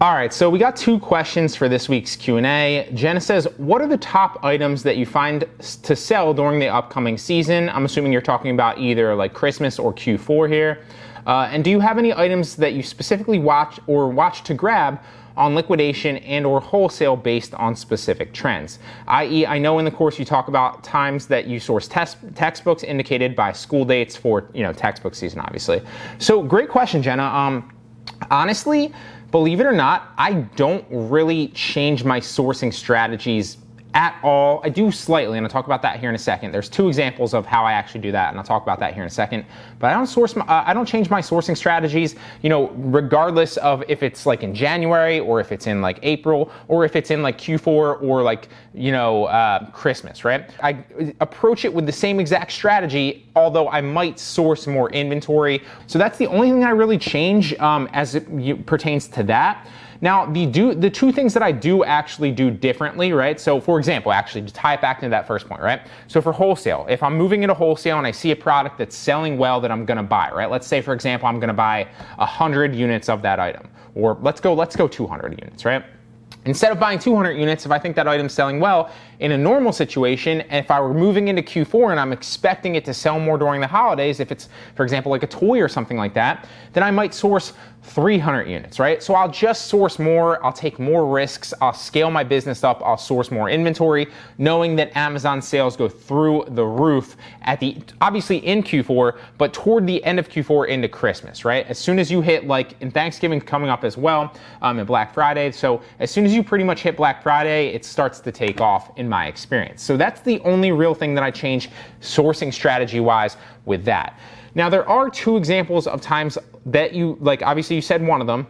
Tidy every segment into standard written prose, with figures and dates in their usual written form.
All right, so we got two questions for this week's Q&A. Jenna says, what are the top items that you find to sell during the upcoming season? I'm assuming you're talking about either like Christmas or Q4 here. And do you have any items that you specifically watch to grab on liquidation and or wholesale based on specific trends? I.e., I know in the course you talk about times that you source textbooks indicated by school dates for, textbook season, obviously. So great question, Jenna. Honestly, believe it or not, I don't really change my sourcing strategies at all. I do slightly, and I'll talk about that here in a second. There's two examples of how I actually do that, and I'll talk about that here in a second. But I don't change my sourcing strategies, regardless of if it's like in January or if it's in like April or if it's in like Q4 or like Christmas, right? I approach it with the same exact strategy, although I might source more inventory. So that's the only thing I really change as it pertains to that. Now, the two things that I do actually do differently, right? So for example, actually to tie it back into that first point, right? So for wholesale, if I'm moving into wholesale and I see a product that's selling well that I'm gonna buy, right? Let's say, for example, I'm gonna buy 100 units of that item, or let's go 200 units, right? Instead of buying 200 units, if I think that item's selling well, in a normal situation, if I were moving into Q4 and I'm expecting it to sell more during the holidays, if it's, for example, like a toy or something like that, then I might source 300 units, right? So I'll just source more, I'll take more risks, I'll scale my business up, I'll source more inventory, knowing that Amazon sales go through the roof obviously in Q4, but toward the end of Q4 into Christmas, right? As soon as you hit, like, in Thanksgiving coming up as well, and Black Friday, so as soon as you pretty much hit Black Friday, it starts to take off in my experience. So that's the only real thing that I change sourcing strategy-wise with that. Now, there are two examples of times that obviously you said one of them,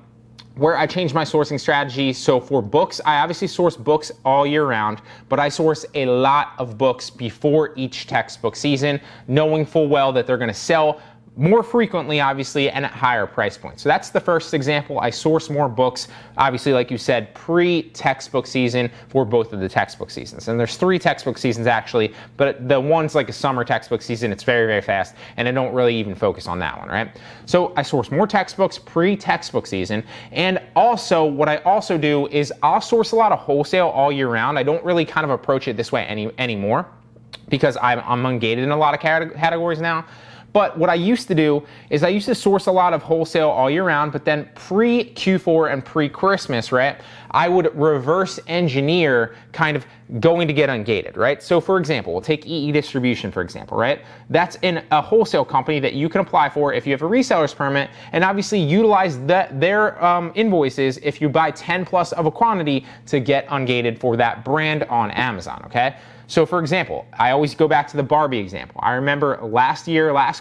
where I changed my sourcing strategy. So for books, I obviously source books all year round, but I source a lot of books before each textbook season, knowing full well that they're gonna sell more frequently, obviously, and at higher price points. So that's the first example. I source more books, obviously, like you said, pre-textbook season for both of the textbook seasons. And there's 3 textbook seasons actually, but the one's like a summer textbook season. It's very, very fast, and I don't really even focus on that one, right? So I source more textbooks pre-textbook season. And also, what I also do is I'll source a lot of wholesale all year round. I don't really kind of approach it this way anymore because I'm ungated in a lot of categories now. But what I used to do is I used to source a lot of wholesale all year round, but then pre-Q4 and pre-Christmas, right, I would reverse engineer kind of going to get ungated, right? So for example, we'll take EE Distribution, for example, right? That's in a wholesale company that you can apply for if you have a reseller's permit, and obviously utilize their invoices if you buy 10 plus of a quantity to get ungated for that brand on Amazon, okay? So for example, I always go back to the Barbie example. I remember last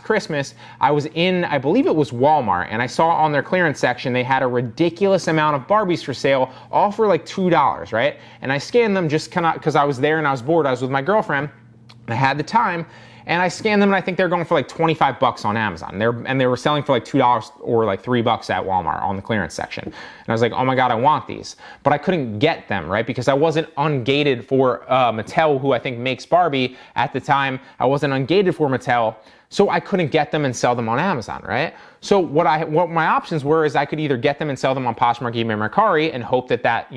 Christmas, I was in, I believe it was Walmart, and I saw on their clearance section, they had a ridiculous amount of Barbies for sale, all for like $2, right? And I scanned them just because I was there and I was bored. I was with my girlfriend, and I had the time, and I scanned them, and I think they're going for like 25 bucks on Amazon. They were selling for like $2 or like $3 at Walmart on the clearance section. And I was like, oh my God, I want these. But I couldn't get them, right? Because I wasn't ungated for Mattel, who I think makes Barbie at the time. I wasn't ungated for Mattel, so I couldn't get them and sell them on Amazon, right? So what my options were is I could either get them and sell them on Poshmark, eBay, Mercari, and hope that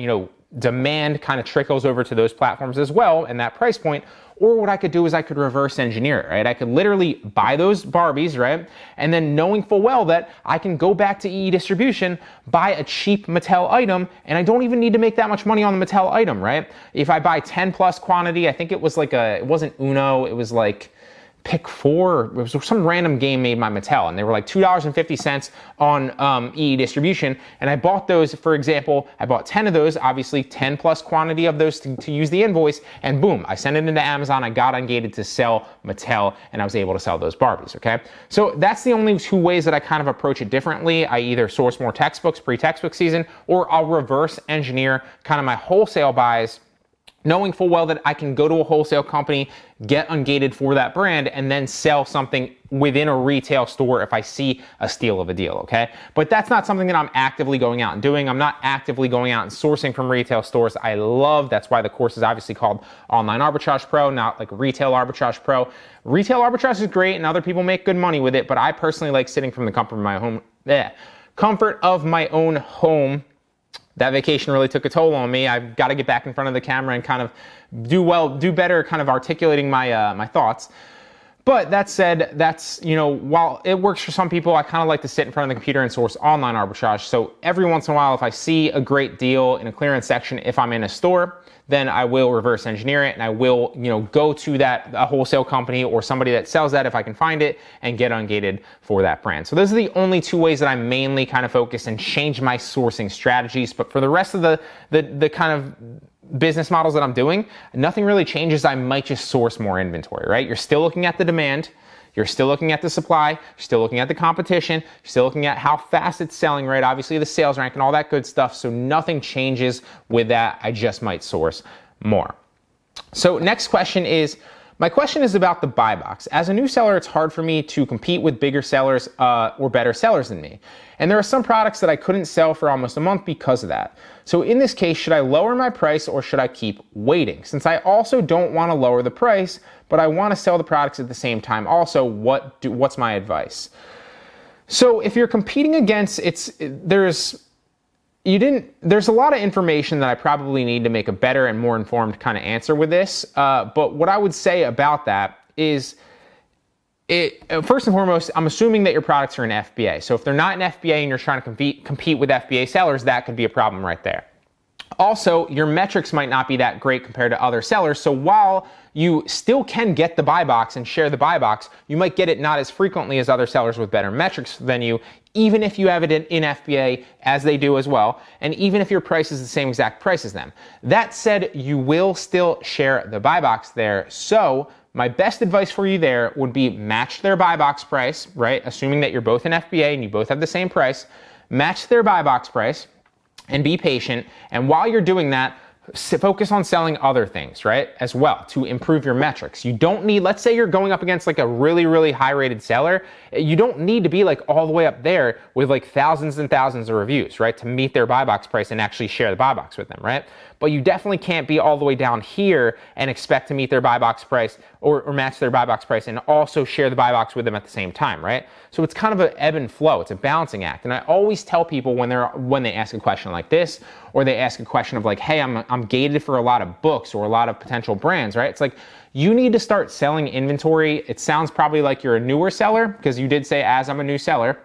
demand kind of trickles over to those platforms as well and that price point. Or what I could do is I could reverse engineer it, right? I could literally buy those Barbies, right? And then knowing full well that I can go back to EE Distribution, buy a cheap Mattel item, and I don't even need to make that much money on the Mattel item, right? If I buy 10 plus quantity, I think it was like it wasn't Uno, it was like Pick 4, it was some random game made by Mattel, and they were like $2.50 on EE Distribution, and I bought those, for example, I bought 10 of those, obviously 10 plus quantity of those to use the invoice, and boom, I sent it into Amazon, I got ungated to sell Mattel, and I was able to sell those Barbies, okay? So that's the only two ways that I kind of approach it differently. I either source more textbooks pre-textbook season, or I'll reverse engineer kind of my wholesale buys, knowing full well that I can go to a wholesale company, get ungated for that brand, and then sell something within a retail store if I see a steal of a deal, okay? But that's not something that I'm actively going out and doing. I'm not actively going out and sourcing from retail stores. That's why the course is obviously called Online Arbitrage Pro, not like Retail Arbitrage Pro. Retail arbitrage is great and other people make good money with it, but I personally like sitting from the comfort of my own home that vacation really took a toll on me. I've got to get back in front of the camera and kind of do better kind of articulating my thoughts. But that said, that's, while it works for some people, I kind of like to sit in front of the computer and source online arbitrage. So every once in a while, if I see a great deal in a clearance section, if I'm in a store, then I will reverse engineer it and I will, go to a wholesale company or somebody that sells that if I can find it and get ungated for that brand. So those are the only two ways that I mainly kind of focus and change my sourcing strategies. But for the rest of the kind of business models that I'm doing, nothing really changes. I might just source more inventory, right? You're still looking at the demand. You're still looking at the supply. You're still looking at the competition. You're still looking at how fast it's selling, right? Obviously the sales rank and all that good stuff. So nothing changes with that. I just might source more. So next question is, my question is about the buy box. As a new seller, it's hard for me to compete with bigger sellers or better sellers than me. And there are some products that I couldn't sell for almost a month because of that. So in this case, should I lower my price or should I keep waiting? Since I also don't want to lower the price, but I want to sell the products at the same time. Also, what's my advice? So if you're competing against, there's a lot of information that I probably need to make a better and more informed kind of answer with this. But what I would say about that is, first and foremost, I'm assuming that your products are in FBA. So if they're not in FBA and you're trying to compete with FBA sellers, that could be a problem right there. Also, your metrics might not be that great compared to other sellers. So while you still can get the buy box and share the buy box, you might get it not as frequently as other sellers with better metrics than you, even if you have it in FBA, as they do as well, and even if your price is the same exact price as them. That said, you will still share the buy box there. So my best advice for you there would be match their buy box price, right? Assuming that you're both in FBA and you both have the same price, match their buy box price and be patient. And while you're doing that, focus on selling other things, right, as well, to improve your metrics. You don't need, let's say you're going up against like a really, really high rated seller. You don't need to be like all the way up there with like thousands and thousands of reviews, right, to meet their buy box price and actually share the buy box with them, right? But you definitely can't be all the way down here and expect to meet their buy box price or match their buy box price and also share the buy box with them at the same time, right? So it's kind of an ebb and flow. It's a balancing act. And I always tell people when they ask a question like this, or they ask a question of like, hey, I'm gated for a lot of books or a lot of potential brands, right? It's like, you need to start selling inventory. It sounds probably like you're a newer seller because you did say, as I'm a new seller.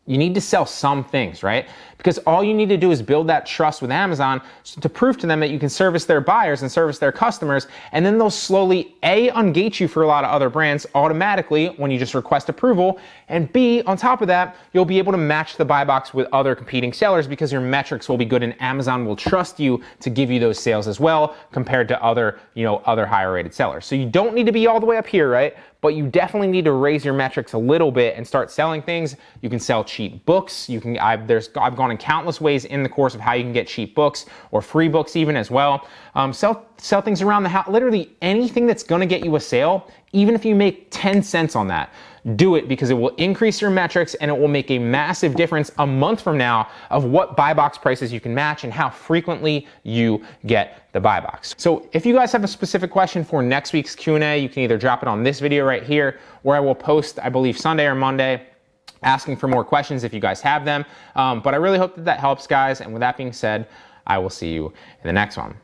You need to sell some things, right? Because all you need to do is build that trust with Amazon to prove to them that you can service their buyers and service their customers, and then they'll slowly, A, ungate you for a lot of other brands automatically when you just request approval, and B, on top of that, you'll be able to match the buy box with other competing sellers because your metrics will be good and Amazon will trust you to give you those sales as well compared to other higher rated sellers. So you don't need to be all the way up here, right? But you definitely need to raise your metrics a little bit and start selling things. You can sell cheap books. I've gone in countless ways in the course of how you can get cheap books or free books even as well. Sell things around the house, literally anything that's gonna get you a sale, even if you make 10 cents on that. Do it because it will increase your metrics and it will make a massive difference a month from now of what buy box prices you can match and how frequently you get the buy box. So if you guys have a specific question for next week's Q&A, you can either drop it on this video right here, or I will post, I believe, Sunday or Monday, asking for more questions if you guys have them. But I really hope that helps, guys. And with that being said, I will see you in the next one.